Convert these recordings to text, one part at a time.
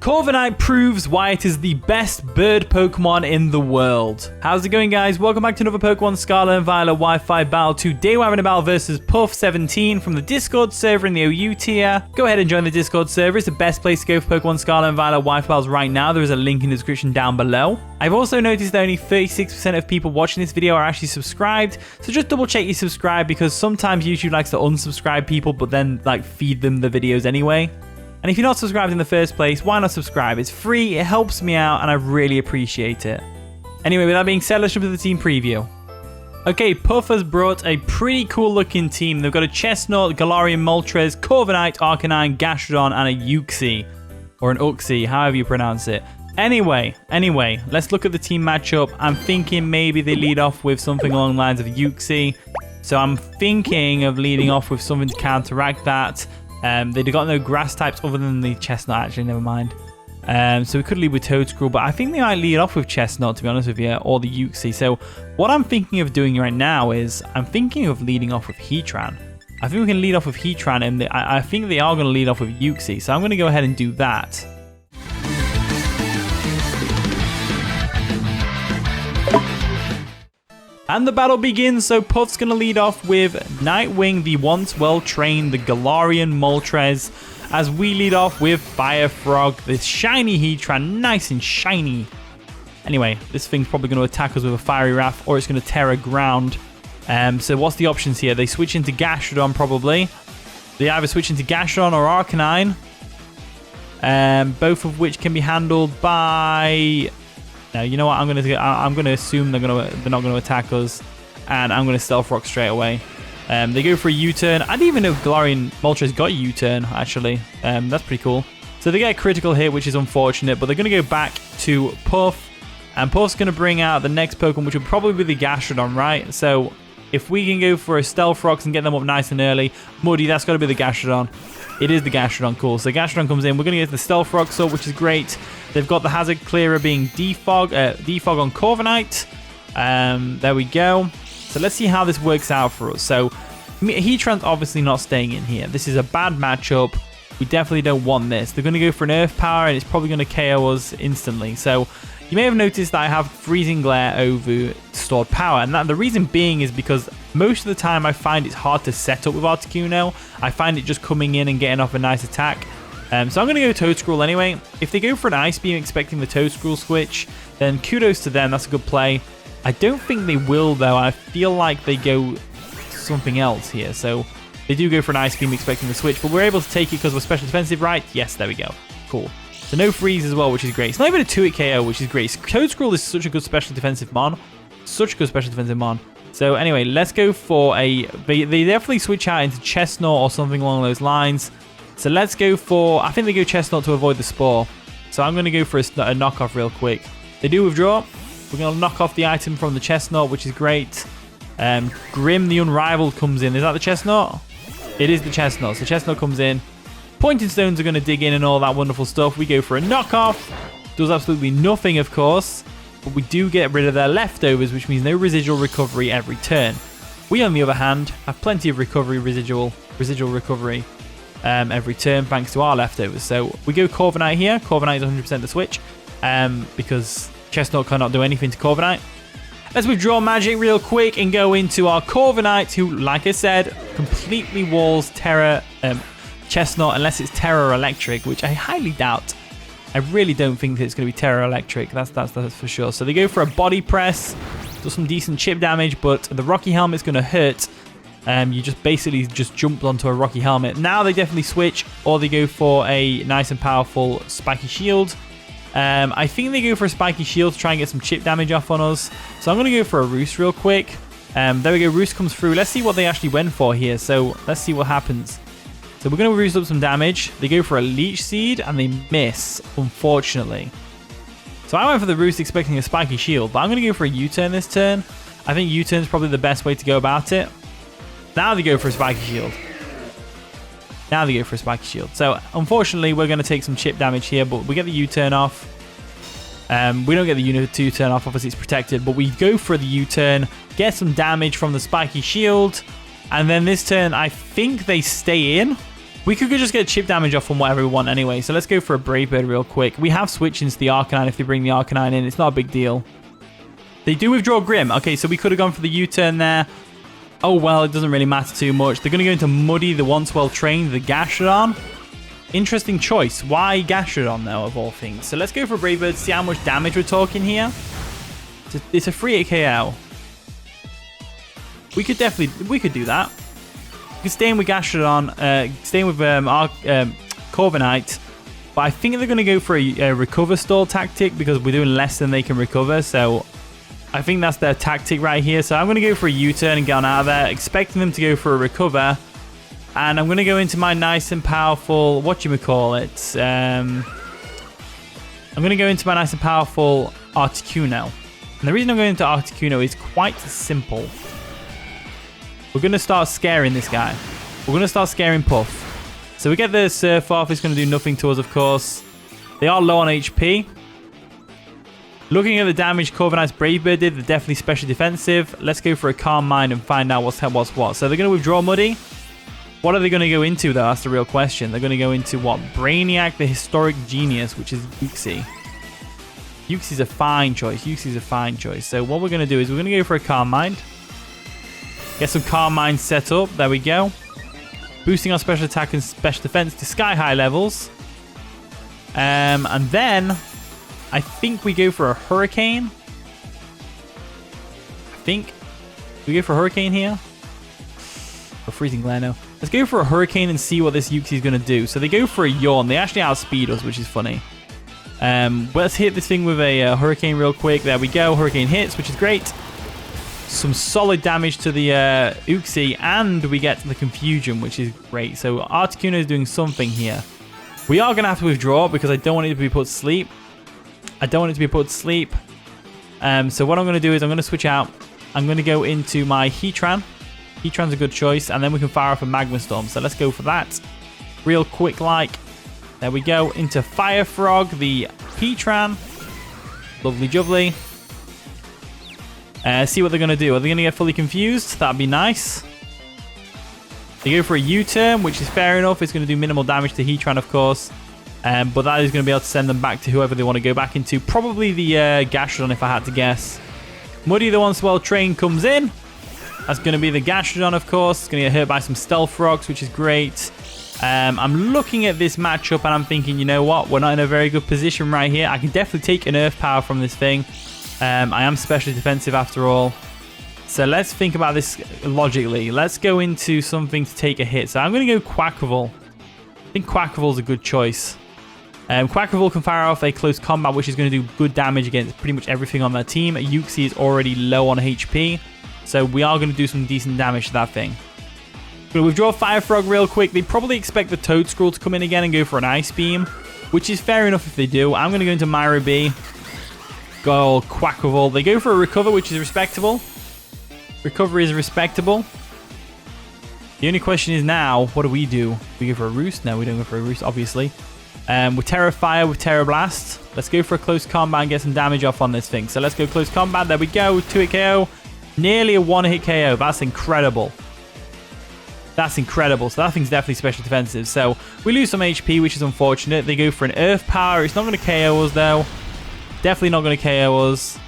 Corviknight proves why it is the best bird Pokemon in the world. How's it going, guys? Welcome back to another Pokemon Scarlet and Violet Wi-Fi battle. Today we're having a battle versus Puff17 from the Discord server in the OU tier. Go ahead and join the Discord server. It's the best place to go for Pokemon Scarlet and Violet Wi-Fi battles right now. There is a link in the description down below. I've also noticed that only 36% of people watching this video are actually subscribed. So just double check you subscribe, because sometimes YouTube likes to unsubscribe people but then like feed them the videos anyway. And if you're not subscribed in the first place, why not subscribe? It's free, it helps me out, and I really appreciate it. Anyway, with that being said, let's jump into the team preview. Okay, Puff has brought a pretty cool looking team. They've got a Chestnut, Galarian Moltres, Corviknight, Arcanine, Gastrodon, and a Uxie. Or an Uxie, however you pronounce it. Anyway, let's look at the team matchup. I'm thinking maybe they lead off with something along the lines of Uxie. So I'm thinking of leading off with something to counteract that. They've got no grass types other than the Chestnut, actually, never mind. So we could lead with Toedscruel, but I think they might lead off with Chestnut, to be honest with you, or the Uxie. So what I'm thinking of doing right now is I'm thinking of leading off with Heatran. I think we can lead off with Heatran, and I think they are going to lead off with Uxie. So I'm going to go ahead and do that. And the battle begins, so Puff's going to lead off with Nightwing, the once well-trained, the Galarian Moltres, as we lead off with Firefrog, this shiny Heatran, nice and shiny. Anyway, this thing's probably going to attack us with a Fiery Wrath, or it's going to Tera ground. So what's the options here? They switch into Gastrodon, probably. They either switch into Gastrodon or Arcanine, both of which can be handled by... Now, you know what? I'm gonna assume they're not gonna attack us, and I'm gonna Stealth Rock straight away. They go for a U-turn. I didn't even know Galarian Moltres got a U-turn, actually. That's pretty cool. So they get a critical hit, which is unfortunate, but they're gonna go back to Puff, and Puff's gonna bring out the next Pokemon, which will probably be the Gastrodon, right? So if we can go for a Stealth Rocks and get them up nice and early, Muddy, that's got to be the Gastrodon. It is the Gastrodon, cool. So Gastrodon comes in. We're going to get the Stealth Rocks up, which is great. They've got the Hazard Clearer being Defog on Corviknight. There we go. So let's see how this works out for us. So Heatran's obviously not staying in here. This is a bad matchup. We definitely don't want this. They're going to go for an Earth Power, and it's probably going to KO us instantly. So you may have noticed that I have Freezing Glare over Stored Power, and the reason being is because most of the time I find it's hard to set up with Articuno. I find it just coming in and getting off a nice attack. So I'm going to go Toedscruel anyway. If they go for an Ice Beam expecting the Toedscruel switch, then kudos to them. That's a good play. I don't think they will, though. I feel like they go something else here. So they do go for an Ice Beam expecting the switch, but we're able to take it because we're special defensive, right? Yes, there we go. Cool. So no freeze as well, which is great. It's not even a 2-hit KO, which is great. Toedscruel is such a good special defensive mon. Such a good special defensive mon. So anyway, let's go for a... They definitely switch out into Chestnut or something along those lines. So let's go for... I think they go Chestnut to avoid the Spore. So I'm going to go for a knockoff real quick. They do withdraw. We're going to knock off the item from the Chestnut, which is great. Grim the Unrivaled comes in. Is that the Chestnut? It is the Chestnut. So Chestnut comes in. Pointing Stones are going to dig in and all that wonderful stuff. We go for a knockoff. Does absolutely nothing, of course. But we do get rid of their leftovers, which means no residual recovery every turn. We, on the other hand, have plenty of residual recovery every turn, thanks to our leftovers. So we go Corviknight here. Corviknight is 100% the switch, because Chestnut cannot do anything to Corviknight. Let's withdraw magic real quick and go into our Corviknight, who, like I said, completely walls Tera... Chestnut, unless it's Tera Electric, which I highly doubt. I really don't think that it's going to be Tera Electric. That's for sure. So they go for a Body Press, does some decent chip damage, but the Rocky Helmet's going to hurt. You just basically jumped onto a Rocky Helmet. Now they definitely switch, or they go for a nice and powerful Spiky Shield. I think they go for a Spiky Shield to try and get some chip damage off on us. So I'm going to go for a Roost real quick. There we go. Roost comes through. Let's see what they actually went for here. So let's see what happens. So we're going to Roost up some damage. They go for a Leech Seed, and they miss, unfortunately. So I went for the Roost expecting a Spiky Shield, but I'm going to go for a U-turn this turn. I think U-turn is probably the best way to go about it. Now they go for a Spiky Shield. So unfortunately, we're going to take some chip damage here, but we get the U-turn off. We don't get the U-turn off, obviously it's protected, but we go for the U-turn, get some damage from the Spiky Shield. And then this turn, I think they stay in. We could just get chip damage off from whatever we want anyway. So let's go for a Brave Bird real quick. We have switched into the Arcanine if they bring the Arcanine in. It's not a big deal. They do withdraw Grim. Okay, so we could have gone for the U-turn there. Oh, well, it doesn't really matter too much. They're going to go into Muddy, the once well-trained, the Gastrodon. Interesting choice. Why Gastrodon, though, of all things? So let's go for Brave Bird, see how much damage we're talking here. It's a free 8 KO. We could do that. We could stay in with Gastrodon, staying with Corviknight. But I think they're going to go for a recover stall tactic because we're doing less than they can recover. So I think that's their tactic right here. So I'm going to go for a U-turn and get on out of there, expecting them to go for a recover. And I'm going to go into my nice and powerful, whatchamacallit. I'm going to go into my nice and powerful Articuno. And the reason I'm going into Articuno is quite simple. We're going to start scaring this guy. We're going to start scaring Puff. So we get the Surf off. It's going to do nothing to us, of course. They are low on HP. Looking at the damage Corviknight's Brave Bird did, they're definitely special defensive. Let's go for a Calm Mind and find out what's what. So they're going to withdraw Muddy. What are they going to go into, though? That's the real question. They're going to go into what? Brainiac, the Historic Genius, which is Uxie. Uxie's a fine choice. Uxie's a fine choice. So what we're going to do is we're going to go for a Calm Mind. Get some Calm Mind set up. There we go. Boosting our special attack and special defense to sky high levels. And then I think we go for a Hurricane. We go for a Hurricane here. Or Freezing Glare, no. Let's go for a Hurricane and see what this Uxie is going to do. So they go for a Yawn. They actually outspeed us, which is funny. Let's hit this thing with a Hurricane real quick. There we go. Hurricane hits, which is great. Some solid damage to the Uxie, and we get the Confusion, which is great. So Articuno is doing something here. We are going to have to withdraw because I don't want it to be put to sleep. So what I'm going to do is I'm going to switch out. I'm going to go into my Heatran. Heatran's a good choice, and then we can fire off a Magma Storm. So let's go for that. Real quick like. There we go. Into Firefrog, the Heatran. Lovely jubbly. See what they're going to do. Are they going to get fully confused? That'd be nice. They go for a U-turn, which is fair enough. It's going to do minimal damage to Heatran, of course. But that is going to be able to send them back to whoever they want to go back into. Probably the Gastrodon, if I had to guess. Muddy, the once well-trained, comes in. That's going to be the Gastrodon, of course. It's going to get hurt by some Stealth Rocks, which is great. I'm looking at this matchup, and I'm thinking, you know what? We're not in a very good position right here. I can definitely take an Earth Power from this thing. I am specially defensive after all. So let's think about this logically. Let's go into something to take a hit. So I'm going to go Quackable. I think Quackable is a good choice. Quackable can fire off a close combat, which is going to do good damage against pretty much everything on their team. Uxie is already low on HP. So we are going to do some decent damage to that thing. I'm going to withdraw Firefrog real quick. They probably expect the Toedscruel to come in again and go for an Ice Beam, which is fair enough if they do. I'm going to go into Myra B. Go Quackable. They go for a Recover, which is respectable. Recovery is respectable. The only question is now, what do? We go for a Roost? No, we don't go for a Roost, obviously. With Tera Fire, with Tera Blast. Let's go for a close combat and get some damage off on this thing. So let's go close combat. There we go. 2-hit KO. Nearly a 1-hit KO. That's incredible. That's incredible. So that thing's definitely special defensive. So we lose some HP, which is unfortunate. They go for an Earth Power. It's not going to KO us, though. Definitely not going to KO us,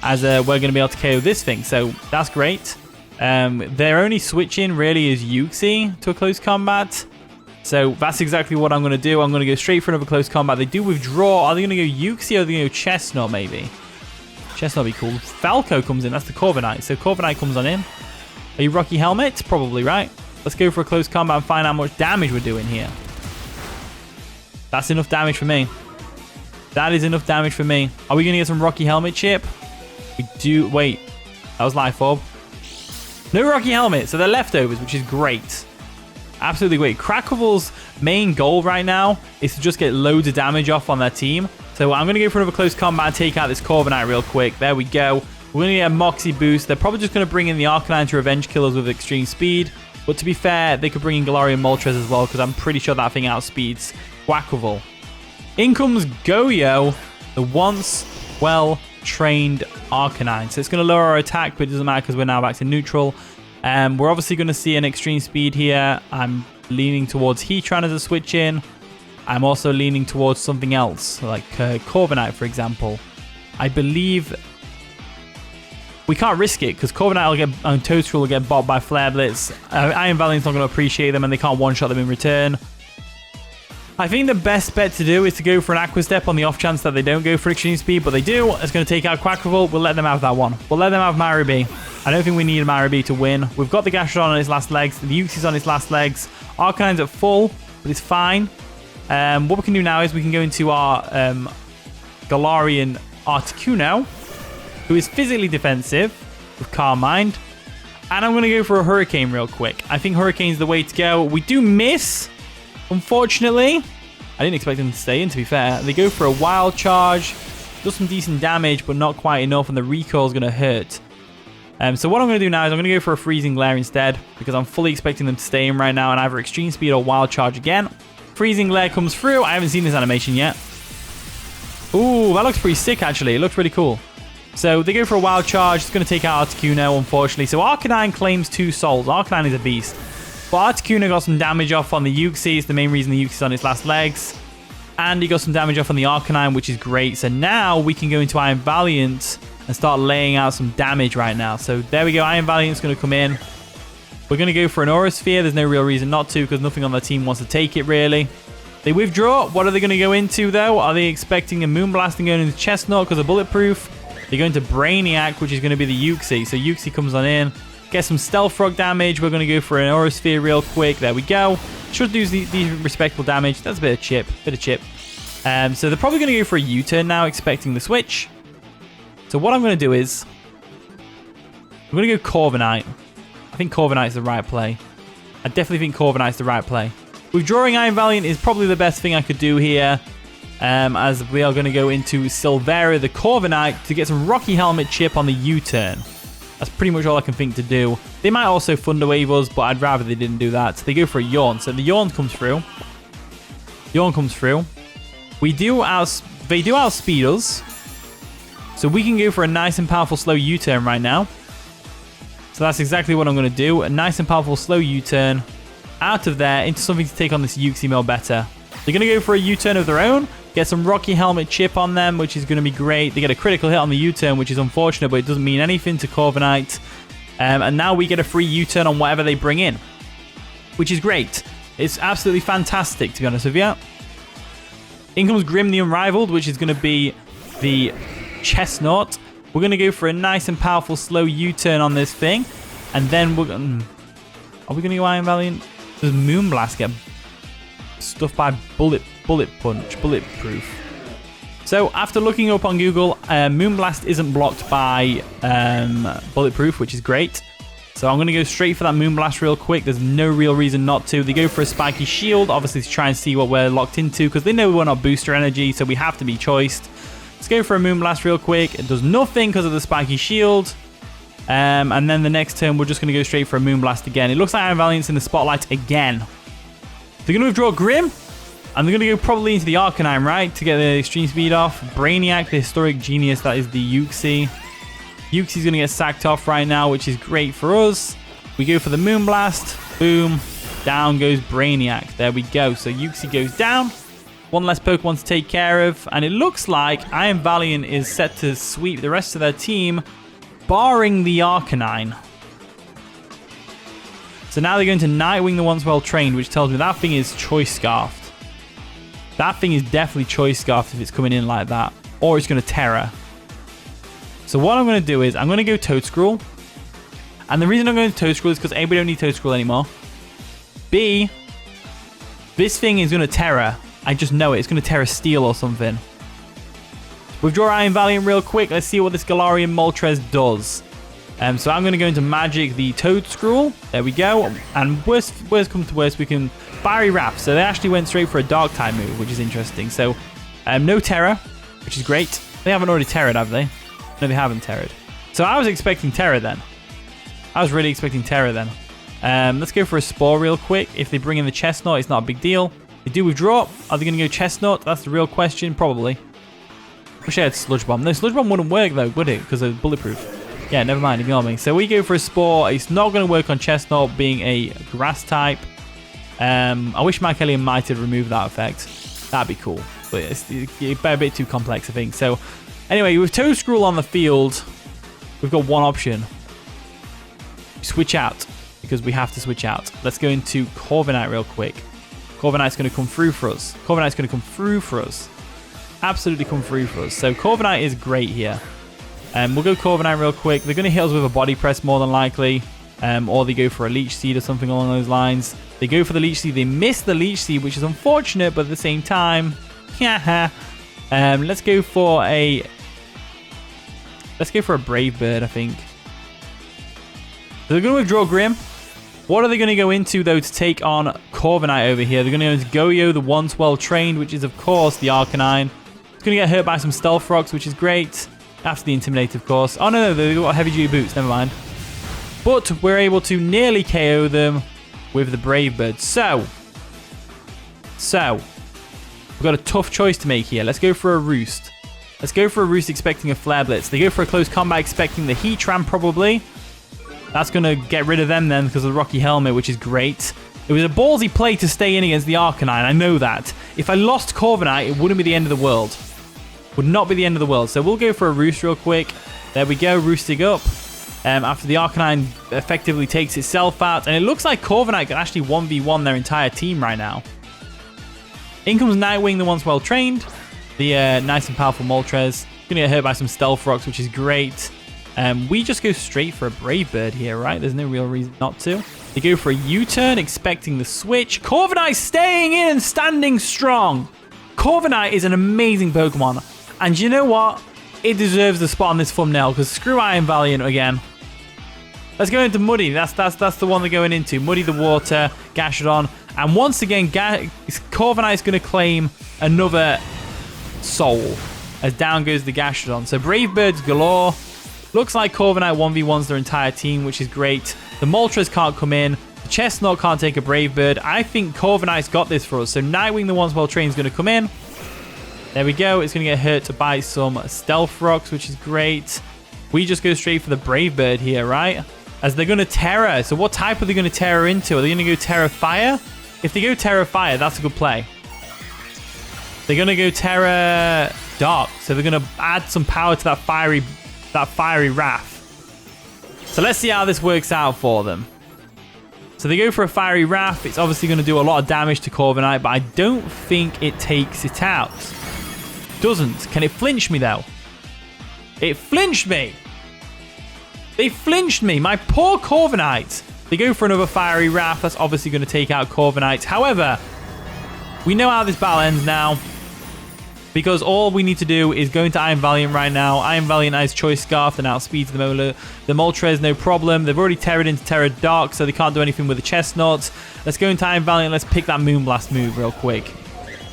as we're going to be able to KO this thing. So that's great. Their only switch in really is Uxie to a close combat. So that's exactly what I'm going to do. I'm going to go straight for another close combat. They do withdraw. Are they going to go Uxie or are they going to go Chestnut, maybe? Chestnut would be cool. Falco comes in. That's the Corviknight. So Corviknight comes on in. Are you Rocky Helmet? Probably, right? Let's go for a close combat and find out how much damage we're doing here. That's enough damage for me. That is enough damage for me. Are we going to get some Rocky Helmet chip? We do. Wait. That was Life Orb. No Rocky Helmet. So they're leftovers, which is great. Absolutely great. Crackable's main goal right now is to just get loads of damage off on their team. So I'm going to go for another close combat and take out this Corviknight real quick. There we go. We're going to get a Moxie boost. They're probably just going to bring in the Arcanine to revenge killers with extreme speed. But to be fair, they could bring in Galarian Moltres as well, because I'm pretty sure that thing outspeeds Quackable. In comes Goyo, the once well-trained Arcanine. So it's going to lower our attack, but it doesn't matter because we're now back to neutral. We're obviously going to see an extreme speed here. I'm leaning towards Heatran as a switch in. I'm also leaning towards something else, like Corviknight, for example. I believe we can't risk it because Corviknight will get and Toadstool will get bought by Flare Blitz. Iron Valiant's not going to appreciate them, and they can't one-shot them in return. I think the best bet to do is to go for an Aqua Step on the off chance that they don't go for Extreme Speed, but they do. It's going to take out Quackable. We'll let them have that one. We'll let them have Maribi. I don't think we need Maribi to win. We've got the Gastrodon on its last legs. The Uxi's on its last legs. Arcanine's at full, but it's fine. What we can do now is we can go into our Galarian Articuno, who is physically defensive with Calm Mind. And I'm going to go for a Hurricane real quick. I think Hurricane's the way to go. We do miss, unfortunately. I didn't expect them to stay in, to be fair. They go for a Wild Charge. Does some decent damage, but not quite enough, and the recoil is going to hurt. So what I'm going to do now is I'm going to go for a Freezing Glare instead, because I'm fully expecting them to stay in right now and either Extreme Speed or Wild Charge again. Freezing Glare comes through. I haven't seen this animation yet. Ooh, that looks pretty sick, actually. It looks really cool. So they go for a Wild Charge. It's going to take out Articuno, unfortunately. So Arcanine claims 2 souls. Arcanine is a beast. But Articuno got some damage off on the Uxie. It's the main reason the Uxie's on its last legs. And he got some damage off on the Arcanine, which is great. So now we can go into Iron Valiant and start laying out some damage right now. So there we go. Iron Valiant's going to come in. We're going to go for an Aura Sphere. There's no real reason not to because nothing on the team wants to take it, really. They withdraw. What are they going to go into, though? Are they expecting a Moonblast and going into Chestnut because of Bulletproof? They're going to Brainiac, which is going to be the Uxie. So Uxie comes on in. Get some Stealth Frog damage. We're going to go for an Aura Sphere real quick. There we go. Should do the respectable damage. That's a bit of chip. So they're probably going to go for a U-turn now, expecting the switch. So what I'm going to do is I'm going to go Corviknight. I think Corviknight's the right play. I definitely think Corviknight's the right play. Withdrawing Iron Valiant is probably the best thing I could do here, as we are going to go into Silvera, the Corviknight, to get some Rocky Helmet chip on the U-turn. That's pretty much all I can think to do. They might also Thunder Wave us, but I'd rather they didn't do that. So they go for a Yawn. So the Yawn comes through. They do outspeed us. So we can go for a nice and powerful slow U-turn right now. So that's exactly what I'm going to do. A nice and powerful slow U-turn out of there into something to take on this Uxie mill better. They're going to go for a U-turn of their own. Get some Rocky Helmet chip on them, which is going to be great. They get a critical hit on the U-turn, which is unfortunate, but it doesn't mean anything to Corviknight. And now we get a free U-turn on whatever they bring in, which is great. It's absolutely fantastic, to be honest with you. In comes Grim the Unrivaled, which is going to be the Chestnut. We're going to go for a nice and powerful slow U-turn on this thing. And then we're going to... Are we going to go Iron Valiant? Does Moonblast get stuffed by Bulletproof? So after looking up on Google, Moonblast isn't blocked by Bulletproof, which is great. So I'm going to go straight for that Moonblast real quick. There's no real reason not to. They go for a Spiky Shield, obviously to try and see what we're locked into, because they know we're not booster energy, so we have to be choiced. Let's go for a Moonblast real quick. It does nothing because of the Spiky Shield. And then the next turn, we're just going to go straight for a Moonblast again. It looks like Iron Valiant's in the spotlight again. They're going to withdraw Grim. And they're going to go probably into the Arcanine, right? To get the Extreme Speed off. Brainiac, the Historic Genius, that is the Uxie. Uxie's going to get sacked off right now, which is great for us. We go for the Moonblast. Boom. Down goes Brainiac. There we go. So Uxie goes down. One less Pokemon to take care of. And it looks like Iron Valiant is set to sweep the rest of their team, barring the Arcanine. So now they're going to Nightwing the Once Well Trained, which tells me that thing is Choice Scarfed. That thing is definitely Choice Scarfed if it's coming in like that. Or it's going to Tera. So what I'm going to do is I'm going to go Toadscruel. And the reason I'm going to Toadscruel is because A, we don't need Toadscruel anymore. B, this thing is going to Tera. I just know it. It's going to Tera Steel or something. Withdraw Iron Valiant real quick. Let's see what this Galarian Moltres does. So I'm going to go into Magic the Toadscruel. There we go. And worst comes to worst, we can Barry Wrap. So they actually went straight for a Dark type move, which is interesting. So no Tera, which is great. They haven't already Terra'd, have they? No, they haven't Terra'd. So I was expecting Tera then. I was really expecting Tera then. Let's go for a Spore real quick. If they bring in the Chestnut, it's not a big deal. They do withdraw. Are they going to go Chestnut? That's the real question. Probably. Wish I had Sludge Bomb. No, Sludge Bomb wouldn't work though, would it? Because of Bulletproof. Yeah, never mind. Ignore me. So we go for a Spore. It's not going to work on Chestnut being a Grass type. I wish Mycelium might have removed that effect. That'd be cool. But it's a bit too complex, I think. So, anyway, with Toedscruel on the field, we've got one option. Switch out, because we have to switch out. Let's go into Corviknight real quick. Corviknight's going to come through for us. Corviknight's going to come through for us. Absolutely come through for us. So, Corviknight is great here. We'll go Corviknight real quick. They're going to hit us with a body press more than likely. Or they go for a Leech Seed or something along those lines. They go for the Leech Seed. They miss the Leech Seed, which is unfortunate, but at the same time, let's go for a Brave Bird, I think. So they're going to withdraw Grim. What are they going to go into, though, to take on Corviknight over here? They're going to go into Goyo, the once well-trained, which is, of course, the Arcanine. It's going to get hurt by some Stealth Rocks, which is great. After the Intimidate, of course. Oh, no, they've got Heavy-Duty Boots. Never mind. But we're able to nearly KO them with the Brave Bird. So, we've got a tough choice to make here. Let's go for a Roost. Let's go for a Roost expecting a Flare Blitz. They go for a close combat expecting the Heatran, probably. That's going to get rid of them then because of the Rocky Helmet, which is great. It was a ballsy play to stay in against the Arcanine. I know that. If I lost Corviknight, it wouldn't be the end of the world. Would not be the end of the world. So we'll go for a Roost real quick. There we go, roosting up. After the Arcanine effectively takes itself out. And it looks like Corviknight can actually 1v1 their entire team right now. In comes Nightwing, the once well-trained. The nice and powerful Moltres. Going to get hurt by some Stealth Rocks, which is great. We just go straight for a Brave Bird here, right? There's no real reason not to. They go for a U-turn, expecting the switch. Corviknight staying in and standing strong. Corviknight is an amazing Pokemon. And you know what? It deserves the spot on this thumbnail because screw Iron Valiant again. Let's go into Muddy. That's the one they're going into. Muddy the Water, Gastrodon. And once again, Corviknight's going to claim another soul as down goes the Gastrodon. So Brave Birds galore. Looks like Corviknight 1v1s their entire team, which is great. The Moltres can't come in. The Chestnut can't take a Brave Bird. I think Corviknight's got this for us. So Nightwing, the once well-trained, is going to come in. There we go. It's going to get hurt by some Stealth Rocks, which is great. We just go straight for the Brave Bird here, right? As they're going to Tera. So what type are they going to Tera into? Are they going to go Tera Fire? If they go Tera Fire, that's a good play. They're going to go Tera Dark. So they're going to add some power to that fiery Wrath. So let's see how this works out for them. So they go for a Fiery Wrath. It's obviously going to do a lot of damage to Corviknight, but I don't think it takes it out. Doesn't. Can it flinch me, though? It flinched me. They flinched me. My poor Corviknight. They go for another Fiery Wrath. That's obviously going to take out Corviknight. However, we know how this battle ends now. Because all we need to do is go into Iron Valiant right now. Iron Valiant has Choice Scarf and outspeeds the Moltres, no problem. They've already Terra'd into Tera Dark, so they can't do anything with the Chestnut. Let's go into Iron Valiant. Let's pick that Moonblast move real quick.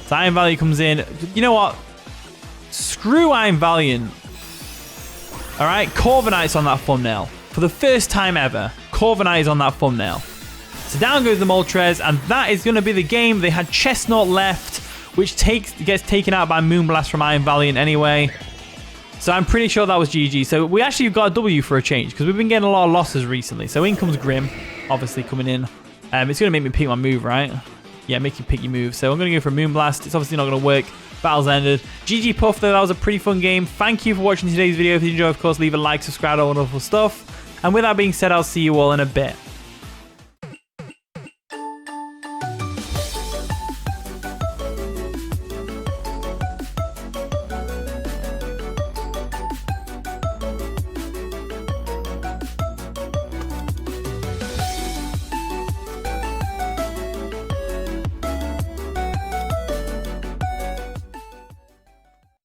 So Iron Valiant comes in. You know what? Screw Iron Valiant. Alright, Corviknight's on that thumbnail. For the first time ever, Corviknight is on that thumbnail. So down goes the Moltres, and that is going to be the game. They had Chestnut left, which gets taken out by Moonblast from Iron Valiant anyway. So I'm pretty sure that was GG. So we actually got a W for a change, because we've been getting a lot of losses recently. So in comes Grim, obviously coming in. It's going to make me pick my move, right? Yeah, make you pick your move. So I'm going to go for Moonblast. It's obviously not going to work. Battle's ended. GG Puff, though. That was a pretty fun game. Thank you for watching today's video. If you enjoyed, of course, leave a like, subscribe, all wonderful stuff. And with that being said, I'll see you all in a bit.